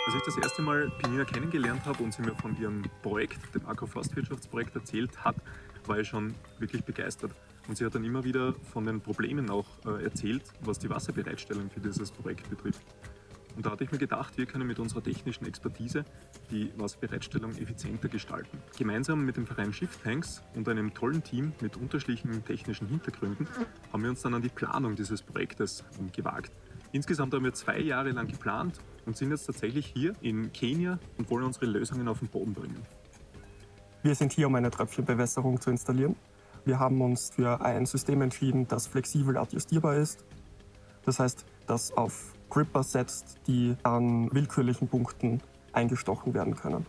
Als ich das erste Mal Penina kennengelernt habe und sie mir von ihrem Projekt, dem Agroforstwirtschaftsprojekt, erzählt hat, war ich schon wirklich begeistert. Und sie hat dann immer wieder von den Problemen auch erzählt, was die Wasserbereitstellung für dieses Projekt betrifft. Und da hatte ich mir gedacht, wir können mit unserer technischen Expertise die Wasserbereitstellung effizienter gestalten. Gemeinsam mit dem Verein Shift-Tanks und einem tollen Team mit unterschiedlichen technischen Hintergründen haben wir uns dann an die Planung dieses Projektes gewagt. Insgesamt haben wir 2 Jahre lang geplant und sind jetzt tatsächlich hier in Kenia und wollen unsere Lösungen auf den Boden bringen. Wir sind hier, um eine Tröpfchenbewässerung zu installieren. Wir haben uns für ein System entschieden, das flexibel adjustierbar ist. Das heißt, das auf Gripper setzt, die an willkürlichen Punkten eingestochen werden können.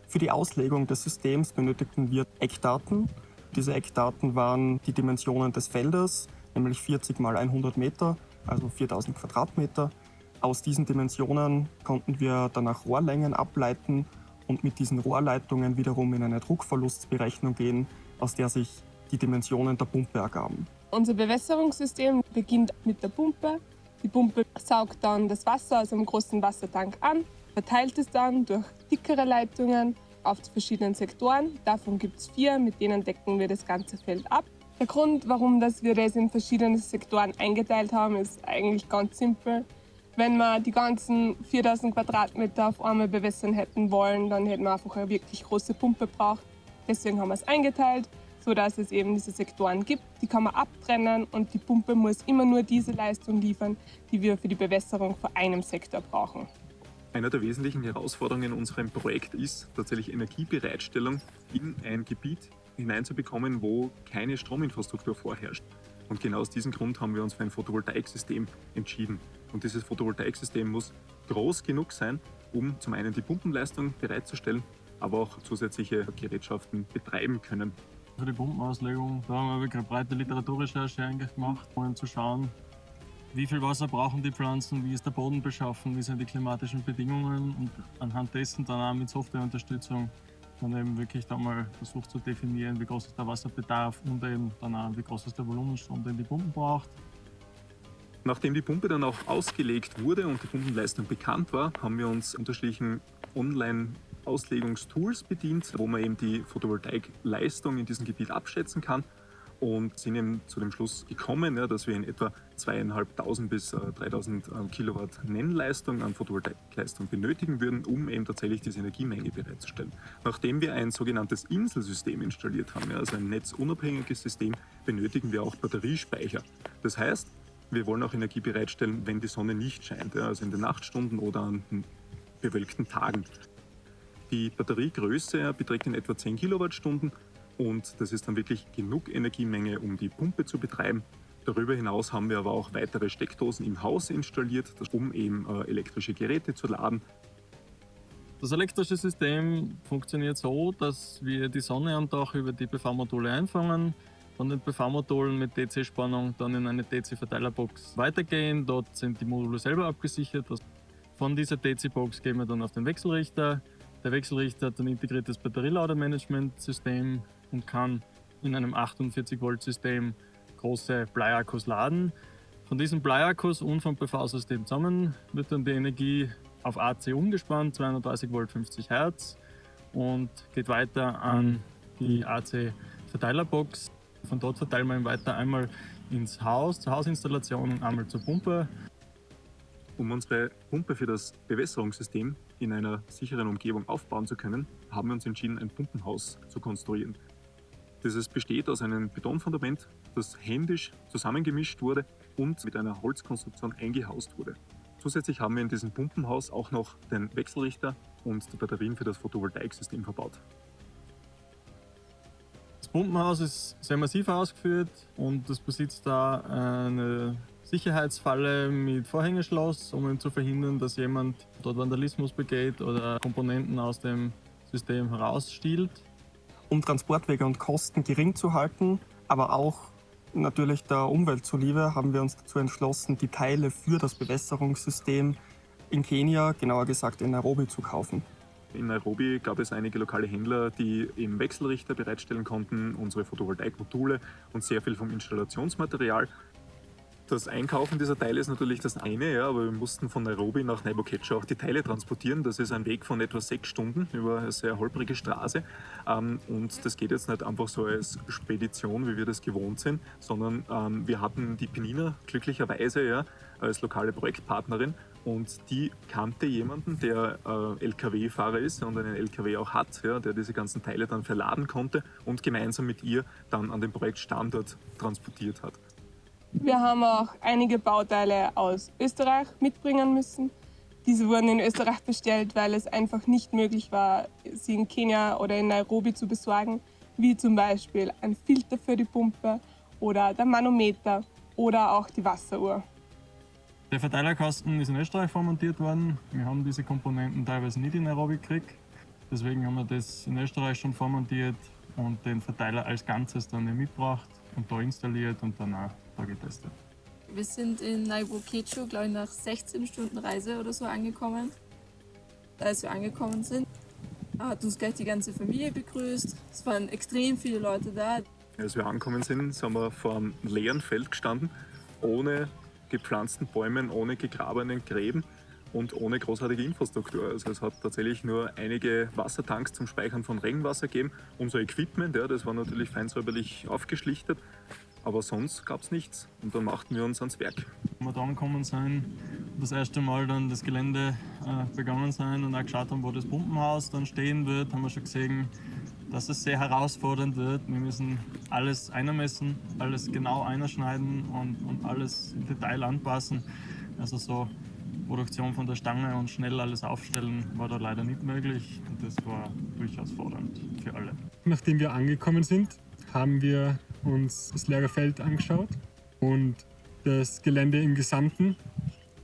Für die Auslegung des Systems benötigten wir Eckdaten. Diese Eckdaten waren die Dimensionen des Feldes, nämlich 40 mal 100 Meter, also 4000 Quadratmeter. Aus diesen Dimensionen konnten wir danach Rohrlängen ableiten und mit diesen Rohrleitungen wiederum in eine Druckverlustberechnung gehen, aus der sich die Dimensionen der Pumpe ergaben. Unser Bewässerungssystem beginnt mit der Pumpe. Die Pumpe saugt dann das Wasser aus einem großen Wassertank an, verteilt es dann durch dickere Leitungen auf die verschiedenen Sektoren. Davon gibt es 4, mit denen decken wir das ganze Feld ab. Der Grund, warum wir das in verschiedene Sektoren eingeteilt haben, ist eigentlich ganz simpel. Wenn wir die ganzen 4000 Quadratmeter auf einmal bewässern hätten wollen, dann hätten wir einfach eine wirklich große Pumpe gebraucht. Deswegen haben wir es eingeteilt, sodass es eben diese Sektoren gibt. Die kann man abtrennen und die Pumpe muss immer nur diese Leistung liefern, die wir für die Bewässerung von einem Sektor brauchen. Eine der wesentlichen Herausforderungen in unserem Projekt ist tatsächlich Energiebereitstellung in ein Gebiet hineinzubekommen, wo keine Strominfrastruktur vorherrscht. Und genau aus diesem Grund haben wir uns für ein Photovoltaiksystem entschieden. Und dieses Photovoltaiksystem muss groß genug sein, um zum einen die Pumpenleistung bereitzustellen, aber auch zusätzliche Gerätschaften betreiben können. Für die Pumpenauslegung, da haben wir wirklich eine breite Literaturrecherche eigentlich gemacht, um zu schauen, wie viel Wasser brauchen die Pflanzen, wie ist der Boden beschaffen, wie sind die klimatischen Bedingungen und anhand dessen dann auch mit Softwareunterstützung dann eben wirklich da mal versucht zu definieren, wie groß ist der Wasserbedarf und eben dann auch, wie groß ist der Volumenstrom, den die Pumpe braucht. Nachdem die Pumpe dann auch ausgelegt wurde und die Pumpenleistung bekannt war, haben wir uns unterschiedlichen Online-Auslegungstools bedient, wo man eben die Photovoltaikleistung in diesem Gebiet abschätzen kann und sind eben zu dem Schluss gekommen, dass wir in etwa 2500 bis 3000 Kilowatt Nennleistung an Photovoltaikleistung benötigen würden, um eben tatsächlich diese Energiemenge bereitzustellen. Nachdem wir ein sogenanntes Inselsystem installiert haben, also ein netzunabhängiges System, benötigen wir auch Batteriespeicher. Das heißt, wir wollen auch Energie bereitstellen, wenn die Sonne nicht scheint, also in den Nachtstunden oder an bewölkten Tagen. Die Batteriegröße beträgt in etwa 10 Kilowattstunden und das ist dann wirklich genug Energiemenge, um die Pumpe zu betreiben. Darüber hinaus haben wir aber auch weitere Steckdosen im Haus installiert, um eben elektrische Geräte zu laden. Das elektrische System funktioniert so, dass wir die Sonne am Dach über die PV-Module einfangen, von den PV-Modulen mit DC-Spannung dann in eine DC-Verteilerbox weitergehen. Dort sind die Module selber abgesichert. Von dieser DC-Box gehen wir dann auf den Wechselrichter. Der Wechselrichter hat ein integriertes Batterieladermanagementsystem und kann in einem 48-Volt-System große Bleiakkus laden. Von diesen Bleiakkus und vom PV-System zusammen wird dann die Energie auf AC umgespannt, 230 Volt 50 Hertz, und geht weiter an die AC-Verteilerbox. Von dort verteilen wir ihn weiter einmal ins Haus, zur Hausinstallation und einmal zur Pumpe. Um unsere Pumpe für das Bewässerungssystem in einer sicheren Umgebung aufbauen zu können, haben wir uns entschieden, ein Pumpenhaus zu konstruieren. Dieses besteht aus einem Betonfundament, das händisch zusammengemischt wurde und mit einer Holzkonstruktion eingehaust wurde. Zusätzlich haben wir in diesem Pumpenhaus auch noch den Wechselrichter und die Batterien für das Photovoltaiksystem verbaut. Das Pumpenhaus ist sehr massiv ausgeführt und es besitzt da eine Sicherheitsfalle mit Vorhängeschloss, um eben zu verhindern, dass jemand dort Vandalismus begeht oder Komponenten aus dem System herausstiehlt. Um Transportwege und Kosten gering zu halten, aber auch natürlich der Umwelt zuliebe, haben wir uns dazu entschlossen, die Teile für das Bewässerungssystem in Kenia, genauer gesagt in Nairobi, zu kaufen. In Nairobi gab es einige lokale Händler, die eben Wechselrichter bereitstellen konnten, unsere Photovoltaikmodule und sehr viel vom Installationsmaterial. Das Einkaufen dieser Teile ist natürlich das eine, ja, aber wir mussten von Nairobi nach Naibokecho auch die Teile transportieren. Das ist ein Weg von etwa 6 Stunden über eine sehr holprige Straße. Und das geht jetzt nicht einfach so als Spedition, wie wir das gewohnt sind, sondern wir hatten die Penina glücklicherweise ja, als lokale Projektpartnerin und die kannte jemanden, der LKW-Fahrer ist und einen LKW auch hat, ja, der diese ganzen Teile dann verladen konnte und gemeinsam mit ihr dann an den Projektstandort transportiert hat. Wir haben auch einige Bauteile aus Österreich mitbringen müssen. Diese wurden in Österreich bestellt, weil es einfach nicht möglich war, sie in Kenia oder in Nairobi zu besorgen, wie zum Beispiel ein Filter für die Pumpe oder der Manometer oder auch die Wasseruhr. Der Verteilerkasten ist in Österreich vormontiert worden. Wir haben diese Komponenten teilweise nicht in Nairobi gekriegt. Deswegen haben wir das in Österreich schon vormontiert und den Verteiler als Ganzes dann mitgebracht und da installiert und dann auch da getestet. Wir sind in Naibokecho, glaube ich, nach 16 Stunden Reise oder so angekommen. Als wir angekommen sind, hat uns gleich die ganze Familie begrüßt. Es waren extrem viele Leute da. Als wir angekommen sind wir vor einem leeren Feld gestanden, ohne gepflanzten Bäumen, ohne gegrabenen Gräben und ohne großartige Infrastruktur. Also es hat tatsächlich nur einige Wassertanks zum Speichern von Regenwasser gegeben. Unser Equipment, ja, das war natürlich feinsäuberlich aufgeschlichtet, aber sonst gab es nichts. Und dann machten wir uns ans Werk. Wenn wir da angekommen sind, das erste Mal dann das Gelände begangen sind und auch geschaut haben, wo das Pumpenhaus dann stehen wird, haben wir schon gesehen, dass es sehr herausfordernd wird. Wir müssen alles einmessen, alles genau einschneiden und alles im Detail anpassen. Also so Produktion von der Stange und schnell alles aufstellen war da leider nicht möglich. Und das war durchaus fordernd für alle. Nachdem wir angekommen sind, haben wir uns das leere Feld angeschaut und das Gelände im Gesamten.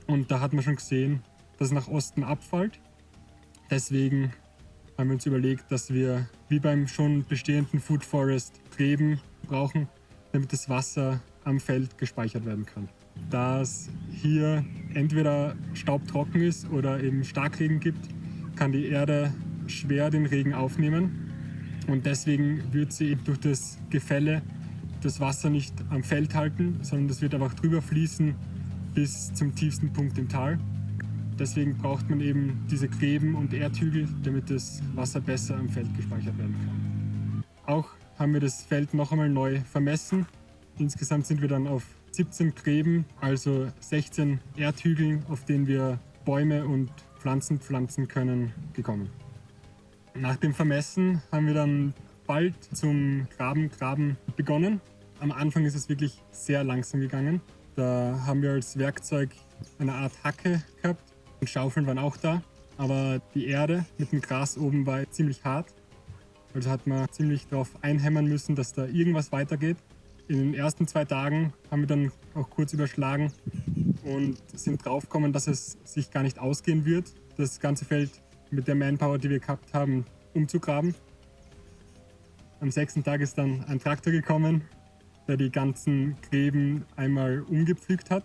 Und da hat man schon gesehen, dass es nach Osten abfällt. Deswegen haben wir uns überlegt, dass wir wie beim schon bestehenden Food Forest Gräben brauchen, damit das Wasser am Feld gespeichert werden kann. Da es hier entweder staubtrocken ist oder eben Starkregen gibt, kann die Erde schwer den Regen aufnehmen. Und deswegen wird sie eben durch das Gefälle das Wasser nicht am Feld halten, sondern das wird einfach drüber fließen bis zum tiefsten Punkt im Tal. Deswegen braucht man eben diese Gräben und Erdhügel, damit das Wasser besser am Feld gespeichert werden kann. Auch haben wir das Feld noch einmal neu vermessen. Insgesamt sind wir dann auf 17 Gräben, also 16 Erdhügeln, auf denen wir Bäume und Pflanzen pflanzen können, gekommen. Nach dem Vermessen haben wir dann bald zum Graben begonnen. Am Anfang ist es wirklich sehr langsam gegangen. Da haben wir als Werkzeug eine Art Hacke gehabt und Schaufeln waren auch da. Aber die Erde mit dem Gras oben war ziemlich hart. Also hat man ziemlich darauf einhämmern müssen, dass da irgendwas weitergeht. In den ersten 2 Tagen haben wir dann auch kurz überschlagen und sind draufgekommen, dass es sich gar nicht ausgehen wird, das ganze Feld mit der Manpower, die wir gehabt haben, umzugraben. Am 6. Tag ist dann ein Traktor gekommen, der die ganzen Gräben einmal umgepflügt hat.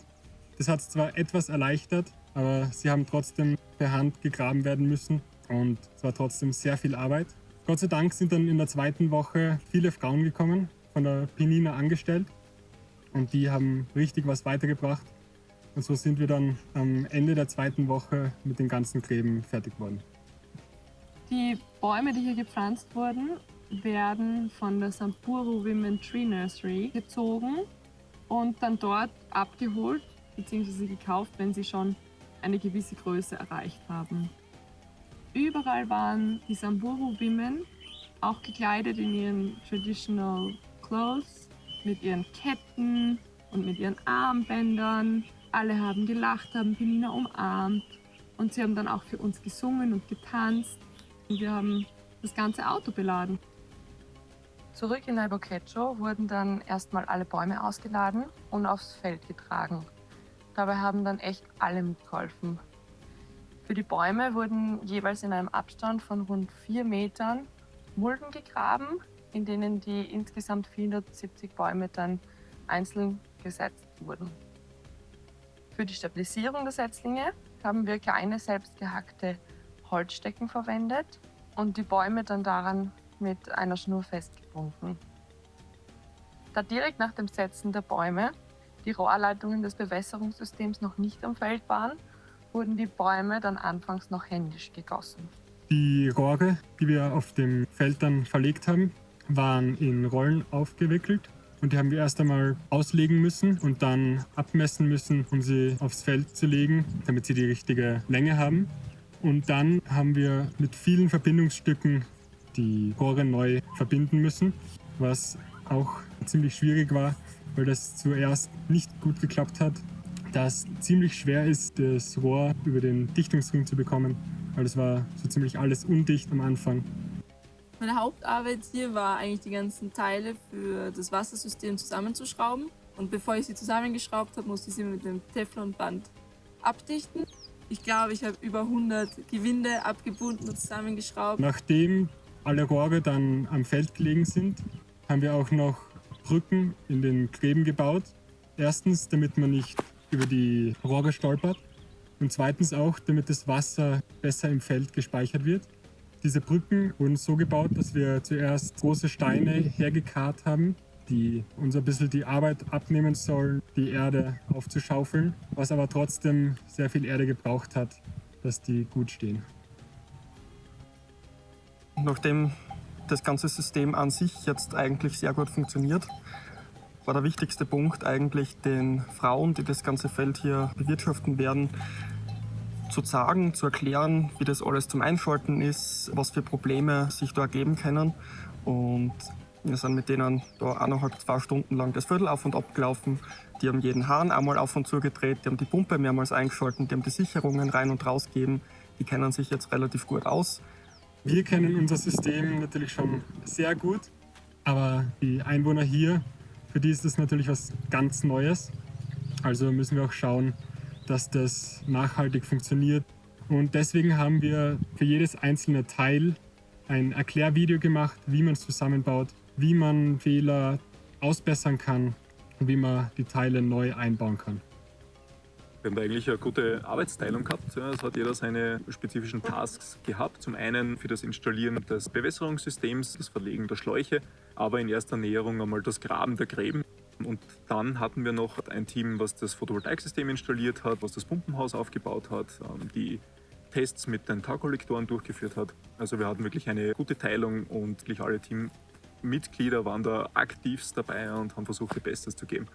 Das hat es zwar etwas erleichtert, aber sie haben trotzdem per Hand gegraben werden müssen und es war trotzdem sehr viel Arbeit. Gott sei Dank sind dann in der 2. Woche viele Frauen gekommen, von der Penina angestellt und die haben richtig was weitergebracht. Und so sind wir dann am Ende der 2. Woche mit den ganzen Gräben fertig geworden. Die Bäume, die hier gepflanzt wurden, werden von der Samburu Women Tree Nursery gezogen und dann dort abgeholt bzw. gekauft, wenn sie schon eine gewisse Größe erreicht haben. Überall waren die Samburu Women auch gekleidet in ihren Traditional Clothes, mit ihren Ketten und mit ihren Armbändern. Alle haben gelacht, haben Penina umarmt und sie haben dann auch für uns gesungen und getanzt. Und wir haben das ganze Auto beladen. Zurück in Naibokecho wurden dann erstmal alle Bäume ausgeladen und aufs Feld getragen. Dabei haben dann echt alle mitgeholfen. Für die Bäume wurden jeweils in einem Abstand von rund 4 Metern Mulden gegraben, in denen die insgesamt 470 Bäume dann einzeln gesetzt wurden. Für die Stabilisierung der Setzlinge haben wir kleine selbstgehackte Holzstecken verwendet und die Bäume dann daran mit einer Schnur festgebunden. Da direkt nach dem Setzen der Bäume die Rohrleitungen des Bewässerungssystems noch nicht am Feld waren, wurden die Bäume dann anfangs noch händisch gegossen. Die Rohre, die wir auf dem Feld dann verlegt haben, waren in Rollen aufgewickelt. Und die haben wir erst einmal auslegen müssen und dann abmessen müssen, um sie aufs Feld zu legen, damit sie die richtige Länge haben. Und dann haben wir mit vielen Verbindungsstücken die Rohre neu verbinden müssen, was auch ziemlich schwierig war, weil das zuerst nicht gut geklappt hat, da es ziemlich schwer ist, das Rohr über den Dichtungsring zu bekommen, weil es war so ziemlich alles undicht am Anfang. Meine Hauptarbeit hier war eigentlich die ganzen Teile für das Wassersystem zusammenzuschrauben. Und bevor ich sie zusammengeschraubt habe, musste ich sie mit dem Teflonband abdichten. Ich glaube, ich habe über 100 Gewinde abgebunden und zusammengeschraubt. Nachdem alle Rohre dann am Feld gelegen sind, haben wir auch noch Brücken in den Gräben gebaut. Erstens, damit man nicht über die Rohre stolpert. Und zweitens auch, damit das Wasser besser im Feld gespeichert wird. Diese Brücken wurden so gebaut, dass wir zuerst große Steine hergekarrt haben, die uns ein bisschen die Arbeit abnehmen sollen, die Erde aufzuschaufeln, was aber trotzdem sehr viel Erde gebraucht hat, dass die gut stehen. Nachdem das ganze System an sich jetzt eigentlich sehr gut funktioniert, war der wichtigste Punkt eigentlich den Frauen, die das ganze Feld hier bewirtschaften werden, zu sagen, zu erklären, wie das alles zum Einschalten ist, was für Probleme sich da ergeben können. Und wir sind mit denen da 1,5–2 Stunden lang das Viertel auf und ab gelaufen. Die haben jeden Hahn einmal auf und zu gedreht, die haben die Pumpe mehrmals eingeschalten, die haben die Sicherungen rein und raus gegeben. Die kennen sich jetzt relativ gut aus. Wir kennen unser System natürlich schon sehr gut, aber die Einwohner hier, für die ist das natürlich was ganz Neues. Also müssen wir auch schauen, dass das nachhaltig funktioniert. Und deswegen haben wir für jedes einzelne Teil ein Erklärvideo gemacht, wie man es zusammenbaut, wie man Fehler ausbessern kann und wie man die Teile neu einbauen kann. Wir haben da eigentlich eine gute Arbeitsteilung gehabt. Es hat jeder seine spezifischen Tasks gehabt. Zum einen für das Installieren des Bewässerungssystems, das Verlegen der Schläuche, aber in erster Näherung einmal das Graben der Gräben. Und dann hatten wir noch ein Team, was das Photovoltaiksystem installiert hat, was das Pumpenhaus aufgebaut hat, die Tests mit den Taukollektoren durchgeführt hat. Also wir hatten wirklich eine gute Teilung und wirklich alle Teammitglieder waren da aktivst dabei und haben versucht, ihr Bestes zu geben.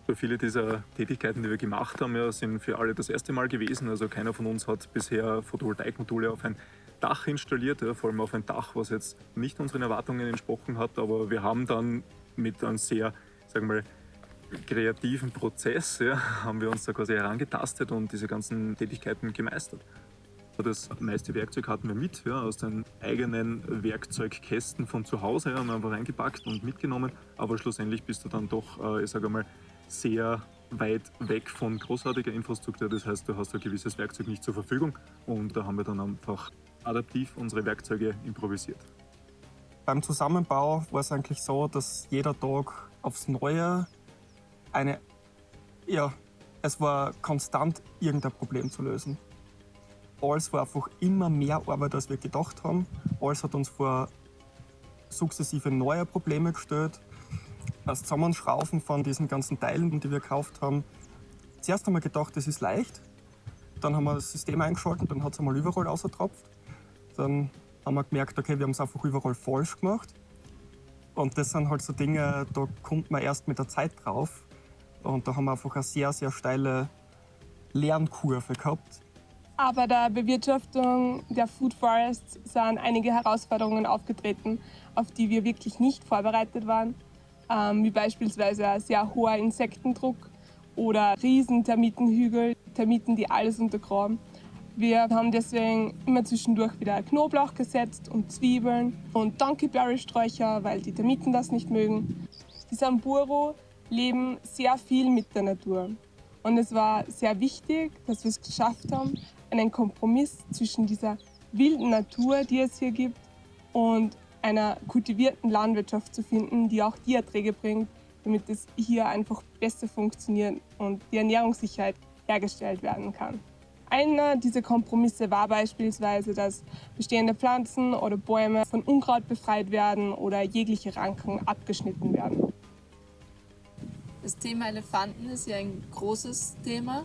So viele dieser Tätigkeiten, die wir gemacht haben, sind für alle das erste Mal gewesen. Also keiner von uns hat bisher Photovoltaikmodule auf ein Dach installiert, vor allem auf ein Dach, was jetzt nicht unseren Erwartungen entsprochen hat. Aber wir haben dann mit einem sehr, sagen wir mal, kreativen Prozess, haben wir uns da quasi herangetastet und diese ganzen Tätigkeiten gemeistert. Das meiste Werkzeug hatten wir mit, aus den eigenen Werkzeugkästen von zu Hause, haben wir einfach reingepackt und mitgenommen. Aber schlussendlich bist du dann doch, ich sage mal, sehr weit weg von großartiger Infrastruktur. Das heißt, du hast ein gewisses Werkzeug nicht zur Verfügung und da haben wir dann einfach adaptiv unsere Werkzeuge improvisiert. Beim Zusammenbau war es eigentlich so, dass jeder Tag aufs Neue es war konstant irgendein Problem zu lösen. Alles war einfach immer mehr Arbeit, als wir gedacht haben. Alles hat uns vor sukzessive neue Probleme gestellt. Das Zusammenschrauben von diesen ganzen Teilen, die wir gekauft haben. Zuerst haben wir gedacht, das ist leicht. Dann haben wir das System eingeschaltet, dann hat es einmal überall rausgetropft. Dann haben wir gemerkt, okay, wir haben es einfach überall falsch gemacht. Und das sind halt so Dinge, da kommt man erst mit der Zeit drauf. Und da haben wir einfach eine sehr, sehr steile Lernkurve gehabt. Aber der Bewirtschaftung der Food Forests sind einige Herausforderungen aufgetreten, auf die wir wirklich nicht vorbereitet waren. Wie beispielsweise ein sehr hoher Insektendruck oder riesen Termitenhügel, Termiten, die alles untergraben. Wir haben deswegen immer zwischendurch wieder Knoblauch gesetzt und Zwiebeln und Donkeyberry-Sträucher, weil die Termiten das nicht mögen. Die Samburu leben sehr viel mit der Natur. Und es war sehr wichtig, dass wir es geschafft haben, einen Kompromiss zwischen dieser wilden Natur, die es hier gibt, und einer kultivierten Landwirtschaft zu finden, die auch die Erträge bringt, damit es hier einfach besser funktioniert und die Ernährungssicherheit hergestellt werden kann. Einer dieser Kompromisse war beispielsweise, dass bestehende Pflanzen oder Bäume von Unkraut befreit werden oder jegliche Ranken abgeschnitten werden. Das Thema Elefanten ist ja ein großes Thema,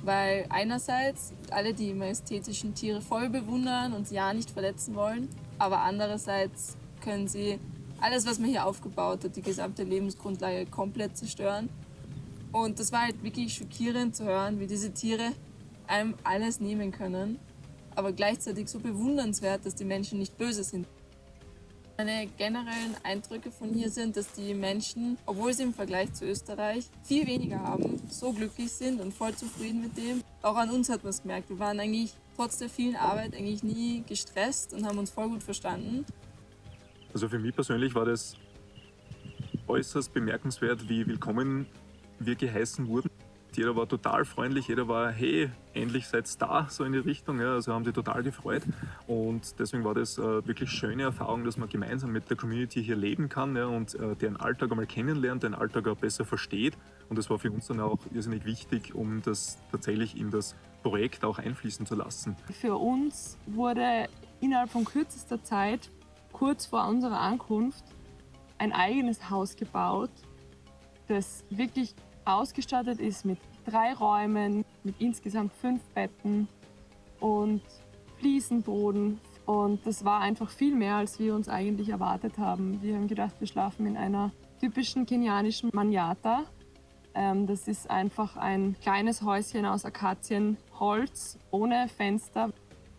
weil einerseits alle die majestätischen Tiere voll bewundern und sie ja nicht verletzen wollen, aber andererseits können sie alles, was man hier aufgebaut hat, die gesamte Lebensgrundlage komplett zerstören. Und das war halt wirklich schockierend zu hören, wie diese Tiere einem alles nehmen können, aber gleichzeitig so bewundernswert, dass die Menschen nicht böse sind. Meine generellen Eindrücke von hier sind, dass die Menschen, obwohl sie im Vergleich zu Österreich viel weniger haben, so glücklich sind und voll zufrieden mit dem. Auch an uns hat man es gemerkt. Wir waren eigentlich trotz der vielen Arbeit eigentlich nie gestresst und haben uns voll gut verstanden. Also für mich persönlich war das äußerst bemerkenswert, wie willkommen wir geheißen wurden. Jeder war total freundlich, jeder war, hey, endlich seid ihr da, so in die Richtung. Ja, also haben sie total gefreut. Und deswegen war das wirklich schöne Erfahrung, dass man gemeinsam mit der Community hier leben kann, ja, und deren Alltag einmal kennenlernt, den Alltag auch besser versteht. Und das war für uns dann auch irrsinnig wichtig, um das tatsächlich in das Projekt auch einfließen zu lassen. Für uns wurde innerhalb von kürzester Zeit, kurz vor unserer Ankunft, ein eigenes Haus gebaut, das wirklich ausgestattet ist mit 3 Räumen, mit insgesamt 5 Betten und Fliesenboden. Und das war einfach viel mehr, als wir uns eigentlich erwartet haben. Wir haben gedacht, wir schlafen in einer typischen kenianischen Manyatta. Das ist einfach ein kleines Häuschen aus Akazienholz, ohne Fenster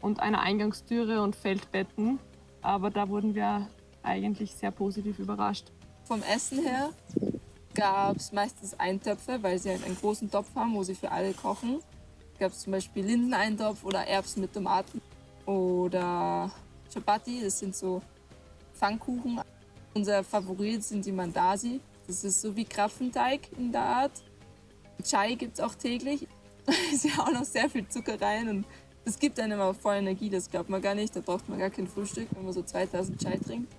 und einer Eingangstüre und Feldbetten. Aber da wurden wir eigentlich sehr positiv überrascht. Vom Essen her gab es meistens Eintöpfe, weil sie halt einen großen Topf haben, wo sie für alle kochen. Gab es zum Beispiel Lindeneintopf oder Erbsen mit Tomaten oder Chapati, das sind so Pfannkuchen. Unser Favorit sind die Mandasi, das ist so wie Krapfenteig in der Art. Chai gibt es auch täglich, sie hauen auch sehr viel Zucker rein und das gibt einem aber voll Energie, das glaubt man gar nicht, da braucht man gar kein Frühstück, wenn man so 2000 Chai trinkt.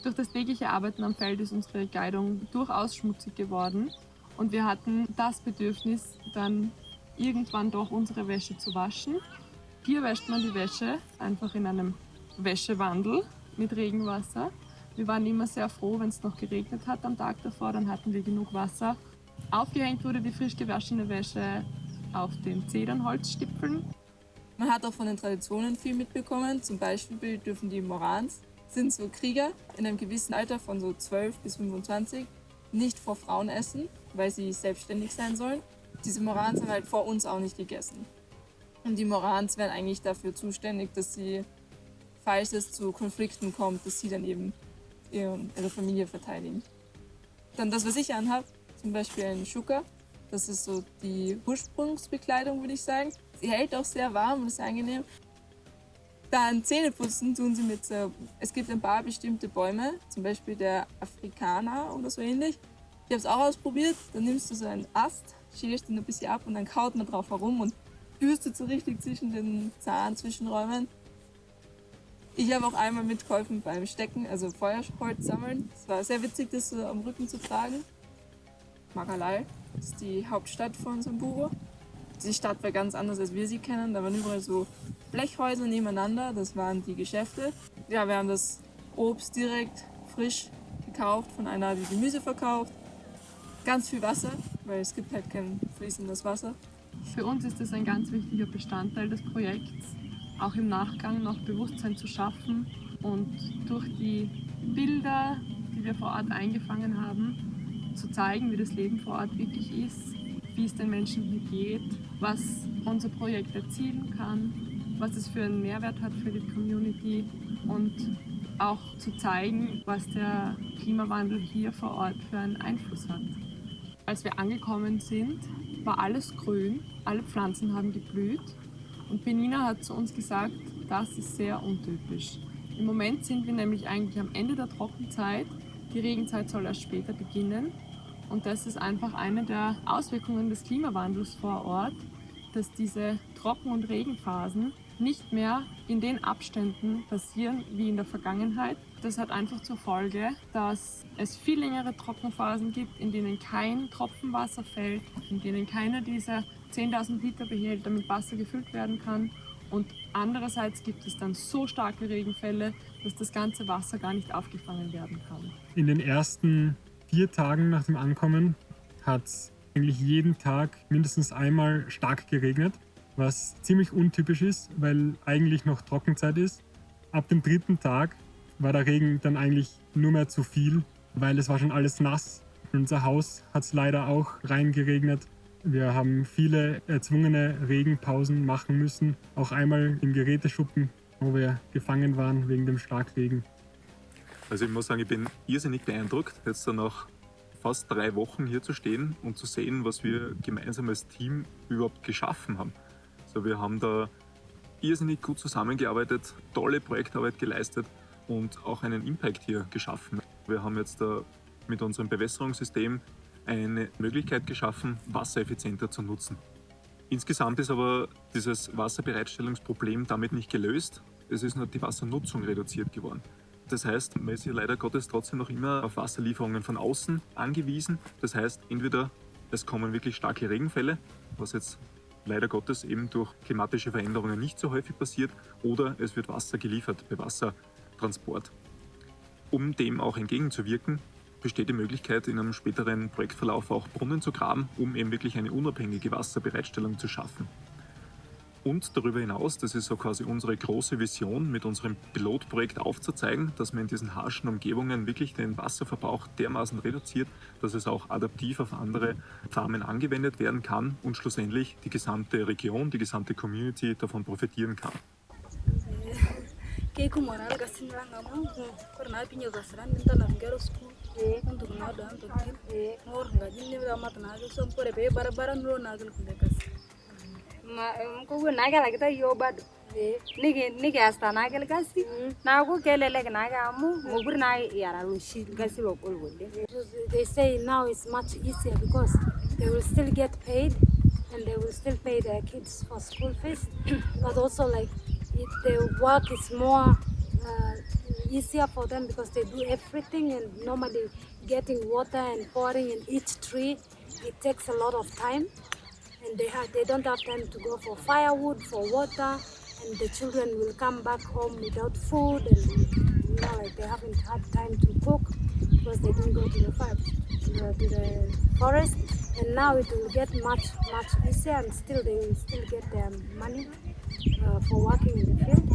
Durch das tägliche Arbeiten am Feld ist unsere Kleidung durchaus schmutzig geworden und wir hatten das Bedürfnis, dann irgendwann doch unsere Wäsche zu waschen. Hier wäscht man die Wäsche einfach in einem Wäschewandel mit Regenwasser. Wir waren immer sehr froh, wenn es noch geregnet hat am Tag davor, dann hatten wir genug Wasser. Aufgehängt wurde die frisch gewaschene Wäsche auf den Zedernholzstipfeln. Man hat auch von den Traditionen viel mitbekommen, zum Beispiel dürfen die Morans, sind so Krieger in einem gewissen Alter von so 12 bis 25 nicht vor Frauen essen, weil sie selbstständig sein sollen. Diese Morans haben halt vor uns auch nicht gegessen. Und die Morans wären eigentlich dafür zuständig, dass sie, falls es zu Konflikten kommt, dass sie dann eben ihre Familie verteidigen. Dann das, was ich anhabe, zum Beispiel ein Shuka, das ist so die Ursprungsbekleidung, würde ich sagen. Sie hält auch sehr warm und ist angenehm. Dann Zähneputzen tun sie mit, es gibt ein paar bestimmte Bäume, zum Beispiel der Afrikaner oder so ähnlich. Ich habe es auch ausprobiert, dann nimmst du so einen Ast, schälst ihn ein bisschen ab und dann kaut man drauf herum und bürstet so richtig zwischen den Zahnzwischenräumen. Ich habe auch einmal mitgeholfen beim Stecken, also Feuerholz sammeln. Es war sehr witzig, das so am Rücken zu tragen. Magalai ist die Hauptstadt von Samburu. Die Stadt war ganz anders, als wir sie kennen. Da waren überall so Blechhäuser nebeneinander, das waren die Geschäfte. Ja, wir haben das Obst direkt frisch gekauft von einer, die Gemüse verkauft. Ganz viel Wasser, weil es gibt halt kein fließendes Wasser. Für uns ist es ein ganz wichtiger Bestandteil des Projekts, auch im Nachgang noch Bewusstsein zu schaffen und durch die Bilder, die wir vor Ort eingefangen haben, zu zeigen, wie das Leben vor Ort wirklich ist, wie es den Menschen hier geht, was unser Projekt erzielen kann, was es für einen Mehrwert hat für die Community und auch zu zeigen, was der Klimawandel hier vor Ort für einen Einfluss hat. Als wir angekommen sind, war alles grün, alle Pflanzen haben geblüht und Benina hat zu uns gesagt, das ist sehr untypisch. Im Moment sind wir nämlich eigentlich am Ende der Trockenzeit, die Regenzeit soll erst später beginnen und das ist einfach eine der Auswirkungen des Klimawandels vor Ort, dass diese Trocken- und Regenphasen nicht mehr in den Abständen passieren wie in der Vergangenheit. Das hat einfach zur Folge, dass es viel längere Trockenphasen gibt, in denen kein Tropfen Wasser fällt, in denen keiner dieser 10.000 Liter Behälter mit Wasser gefüllt werden kann. Und andererseits gibt es dann so starke Regenfälle, dass das ganze Wasser gar nicht aufgefangen werden kann. In den ersten 4 Tagen nach dem Ankommen hat es eigentlich jeden Tag mindestens einmal stark geregnet, was ziemlich untypisch ist, weil eigentlich noch Trockenzeit ist. Ab dem 3. Tag war der Regen dann eigentlich nur mehr zu viel, weil es war schon alles nass. In unser Haus hat es leider auch reingeregnet. Wir haben viele erzwungene Regenpausen machen müssen, auch einmal im Geräteschuppen, wo wir gefangen waren wegen dem Starkregen. Also ich muss sagen, ich bin irrsinnig beeindruckt, jetzt dann nach fast 3 Wochen hier zu stehen und zu sehen, was wir gemeinsam als Team überhaupt geschaffen haben. Also wir haben da irrsinnig gut zusammengearbeitet, tolle Projektarbeit geleistet und auch einen Impact hier geschaffen. Wir haben jetzt da mit unserem Bewässerungssystem eine Möglichkeit geschaffen, Wasser effizienter zu nutzen. Insgesamt ist aber dieses Wasserbereitstellungsproblem damit nicht gelöst. Es ist nur die Wassernutzung reduziert geworden. Das heißt, man ist hier leider Gottes trotzdem noch immer auf Wasserlieferungen von außen angewiesen. Das heißt, entweder es kommen wirklich starke Regenfälle, was jetzt leider Gottes eben durch klimatische Veränderungen nicht so häufig passiert, oder es wird Wasser geliefert bei Wassertransport. Um dem auch entgegenzuwirken, besteht die Möglichkeit, in einem späteren Projektverlauf auch Brunnen zu graben, um eben wirklich eine unabhängige Wasserbereitstellung zu schaffen. Und darüber hinaus, das ist so quasi unsere große Vision, mit unserem Pilotprojekt aufzuzeigen, dass man in diesen harschen Umgebungen wirklich den Wasserverbrauch dermaßen reduziert, dass es auch adaptiv auf andere Farmen angewendet werden kann und schlussendlich die gesamte Region, die gesamte Community davon profitieren kann. Mkugu nagel kita yo bad nige asta nagel gasi nagu kelele naga amu mubur na yara lushi gasi lokol wole. They say now it's much easier because they will still get paid and they will still pay their kids for school fees, but also like the work is more easier for them because they do everything, and normally getting water and pouring in each tree, it takes a lot of time. And they don't have time to go for firewood, for water, and the children will come back home without food, and like they haven't had time to cook because they didn't go to the forest. And now it will get much easier, and still they will still get their money for working in the field,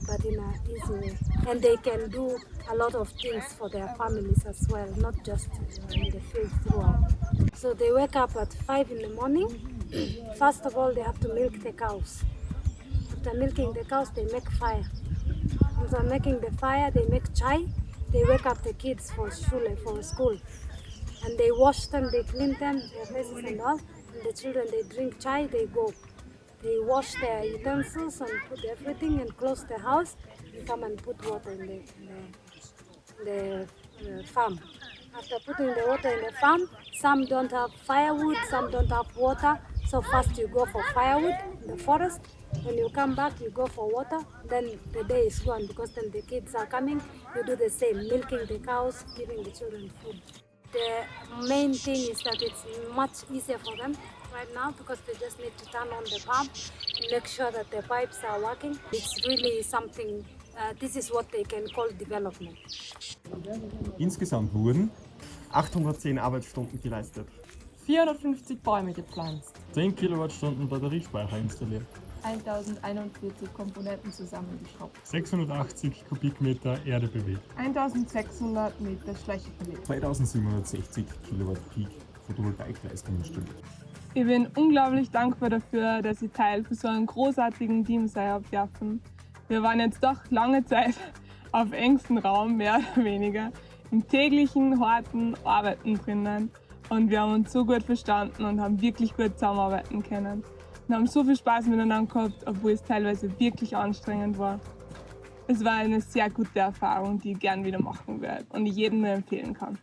but in an easy way. And they can do a lot of things for their families as well, not just in the field throughout. So they wake up at 5 in the morning. First of all, they have to milk the cows. After milking the cows, they make fire. After making the fire, they make chai. They wake up the kids for school. And they wash them, they clean them, their faces and all. And the children, they drink chai, they go. They wash their utensils and put everything and close the house and come and put water in the farm. After putting the water in the farm, some don't have firewood, some don't have water. So first you go for firewood in the forest. When you come back, you go for water. Then the day is gone because then the kids are coming. You do the same, milking the cows, giving the children food. The main thing is that it's much easier for them right now because they just need to turn on the pump and make sure that the pipes are working. It's really something, this is what they can call development. Insgesamt wurden 810 Arbeitsstunden geleistet. 450 Bäume gepflanzt. 10 Kilowattstunden Batteriespeicher installiert. 1041 Komponenten zusammengeschraubt. 680 Kubikmeter Erde bewegt. 1600 Meter Fläche verlegt. 2760 Kilowatt Peak Photovoltaikleistung installiert. Ich bin unglaublich dankbar dafür, dass ich Teil von so einem großartigen Team sein habe dürfen. Wir waren jetzt doch lange Zeit auf engstem Raum, mehr oder weniger, im täglichen, harten Arbeiten drinnen. Und wir haben uns so gut verstanden und haben wirklich gut zusammenarbeiten können. Wir haben so viel Spaß miteinander gehabt, obwohl es teilweise wirklich anstrengend war. Es war eine sehr gute Erfahrung, die ich gern wieder machen werde und jedem nur empfehlen kann.